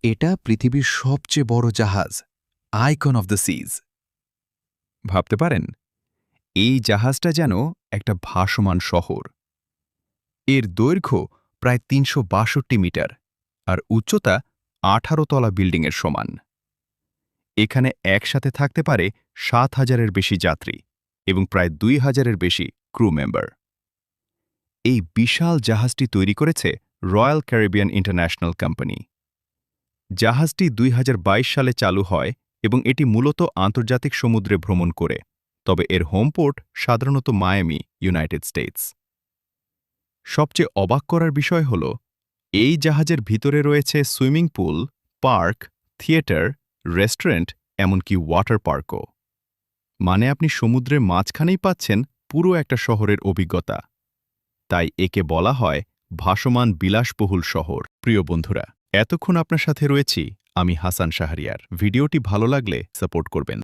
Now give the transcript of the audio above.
এটা পৃথিবীর সবচেয়ে বড় জাহাজ, আইকন অফ দ্য সিজ। ভাবতে পারেন, এই জাহাজটা যেন একটা ভাসমান শহর। এর দৈর্ঘ্য প্রায় ৩৬২ মিটার আর উচ্চতা ১৮ তলা বিল্ডিংয়ের সমান। এখানে একসাথে থাকতে পারে ৭,০০০-এর বেশি যাত্রী এবং প্রায় ২,০০০-এর বেশি ক্রু মেম্বার। এই বিশাল জাহাজটি তৈরি করেছে রয়্যাল ক্যারিবিয়ান ইন্টারন্যাশনাল কোম্পানি। জাহাজটি ২০২২ সালে চালু হয় এবং এটি মূলত আন্তর্জাতিক সমুদ্রে ভ্রমণ করে, তবে এর হোম পোর্ট সাধারণত মায়ামি, ইউনাইটেড স্টেটস। সবচেয়ে অবাক করার বিষয় হল, এই জাহাজের ভিতরে রয়েছে swimming pool, park, theatre, restaurant, এমনকি ওয়াটার পার্কও। মানে আপনি সমুদ্রের মাঝখানেই পাচ্ছেন পুরো একটা শহরের অভিজ্ঞতা। তাই একে বলা হয় ভাসমান বিলাসবহুল শহর। প্রিয় বন্ধুরা, এতক্ষণ আপনার সাথে রয়েছি আমি হাসান শাহরিয়ার। ভিডিওটি ভালো লাগলে সাপোর্ট করবেন।